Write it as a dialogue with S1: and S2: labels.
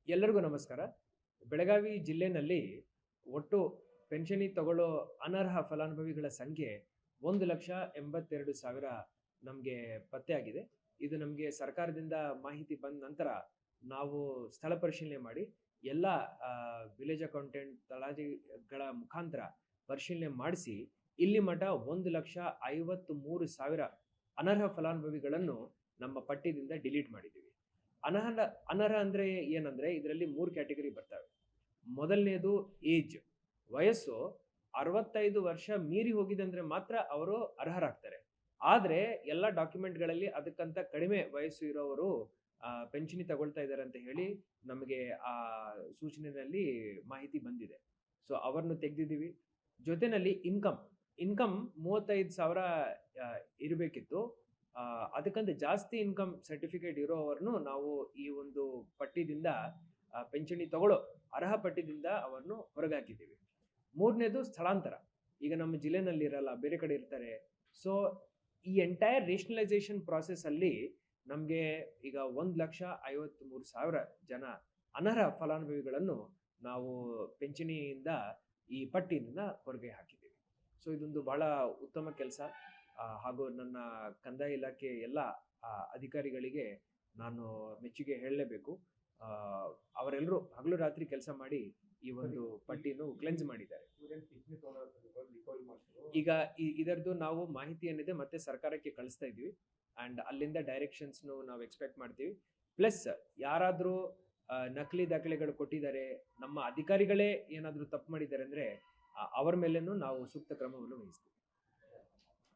S1: ಎಲ್ಲರಿಗೂ ನಮಸ್ಕಾರ. ಬೆಳಗಾವಿ ಜಿಲ್ಲೆನಲ್ಲಿ ಒಟ್ಟು ಪೆನ್ಷನಿ ತಗೊಳ್ಳೋ ಅನರ್ಹ ಫಲಾನುಭವಿಗಳ ಸಂಖ್ಯೆ 1,82,000 ನಮಗೆ ಪತ್ತೆಯಾಗಿದೆ. ಇದು ನಮಗೆ ಸರ್ಕಾರದಿಂದ ಮಾಹಿತಿ ಬಂದ ನಂತರ ನಾವು ಸ್ಥಳ ಪರಿಶೀಲನೆ ಮಾಡಿ ಎಲ್ಲ ವಿಲೇಜ್ ಅಕೌಂಟೆಂಟ್ ತಳಾದಿಗಳ ಮುಖಾಂತರ ಪರಿಶೀಲನೆ ಮಾಡಿಸಿ ಇಲ್ಲಿ ಮಠ 1,53,000 ಅನರ್ಹ ಫಲಾನುಭವಿಗಳನ್ನು ನಮ್ಮ ಪಟ್ಟಿಯಿಂದ ಡಿಲೀಟ್ ಮಾಡಿದ್ದೀವಿ. ಅನರ್ಹ ಅಂದ್ರೆ ಏನಂದ್ರೆ ಇದರಲ್ಲಿ 3 ಕ್ಯಾಟಗರಿ ಬರ್ತವೆ. ಮೊದಲನೇದು ಏಜ್, ವಯಸ್ಸು 65 ವರ್ಷ ಮೀರಿ ಹೋಗಿದೆ ಅಂದ್ರೆ ಮಾತ್ರ ಅವರು ಅರ್ಹರಾಗ್ತಾರೆ. ಆದ್ರೆ ಎಲ್ಲ ಡಾಕ್ಯುಮೆಂಟ್ಗಳಲ್ಲಿ ಅದಕ್ಕಂತ ಕಡಿಮೆ ವಯಸ್ಸು ಇರೋವರು ಪೆನ್ಷನಿ ತಗೊಳ್ತಾ ಇದ್ದಾರೆ ಅಂತ ಹೇಳಿ ನಮಗೆ ಆ ಸೂಚನೆಯಲ್ಲಿ ಮಾಹಿತಿ ಬಂದಿದೆ. ಸೊ ಅವರನ್ನು ತೆಗೆದಿದ್ದೀವಿ. ಜೊತೆನಲ್ಲಿ ಇನ್ಕಮ್ 35,000 ಇರಬೇಕಿತ್ತು. ಅದಕ್ಕಂತ ಜಾಸ್ತಿ ಇನ್ಕಮ್ ಸರ್ಟಿಫಿಕೇಟ್ ಇರೋವರನ್ನು ನಾವು ಈ ಒಂದು ಪಟ್ಟಿದಿಂದ ಪೆನ್ಷನಿ ತಗೊಳ್ಳೋ ಅರ್ಹ ಪಟ್ಟಿದಿಂದ ಅವರನ್ನು ಹೊರಗಾಕಿದ್ದೀವಿ. ಮೂರನೇದು ಸ್ಥಳಾಂತರ. ಈಗ ನಮ್ಮ ಜಿಲ್ಲೆನಲ್ಲಿ ಇರಲ್ಲ, ಬೇರೆ ಕಡೆ ಇರ್ತಾರೆ. ಸೊ ಈ ಎಂಟೈರ್ ರೇಷನಲೈಸೇಷನ್ ಪ್ರಾಸೆಸ್ ಅಲ್ಲಿ ನಮಗೆ ಈಗ 1,53,000 ಜನ ಅನರ್ಹ ಫಲಾನುಭವಿಗಳನ್ನು ನಾವು ಪೆನ್ಷನಿಯಿಂದ ಈ ಪಟ್ಟಿಯಿಂದ ಹೊರಗೆ ಹಾಕಿದ್ದೀವಿ. ಸೊ ಇದೊಂದು ಬಹಳ ಉತ್ತಮ ಕೆಲಸ. ಹಾಗೂ ನನ್ನ ಕಂದಾಯ ಇಲಾಖೆ ಎಲ್ಲ ಅಧಿಕಾರಿಗಳಿಗೆ ನಾನು ಮೆಚ್ಚುಗೆ ಹೇಳಲೇಬೇಕು. ಅವರೆಲ್ಲರೂ ಹಗಲು ರಾತ್ರಿ ಕೆಲಸ ಮಾಡಿ ಈ ಒಂದು ಪಟ್ಟಿಯನ್ನು ಕ್ಲೆನ್ಸ್ ಮಾಡಿದ್ದಾರೆ. ಈಗ ಇದರದ್ದು ನಾವು ಮಾಹಿತಿ ಏನಿದೆ ಮತ್ತೆ ಸರ್ಕಾರಕ್ಕೆ ಕಳಿಸ್ತಾ ಇದ್ದೀವಿ. ಅಂಡ್ ಅಲ್ಲಿಂದ ಡೈರೆಕ್ಷನ್ಸ್ ನಾವು ಎಕ್ಸ್ಪೆಕ್ಟ್ ಮಾಡ್ತೀವಿ. ಪ್ಲಸ್ ಯಾರಾದರೂ ನಕಲಿ ದಾಖಲೆಗಳು ಕೊಟ್ಟಿದ್ದಾರೆ, ನಮ್ಮ ಅಧಿಕಾರಿಗಳೇ ಏನಾದರೂ ತಪ್ಪು ಮಾಡಿದ್ದಾರೆ ಅಂದ್ರೆ ಅವರ ಮೇಲೇನೂ ನಾವು ಸೂಕ್ತ ಕ್ರಮವನ್ನು ವಹಿಸ್ತೀವಿ.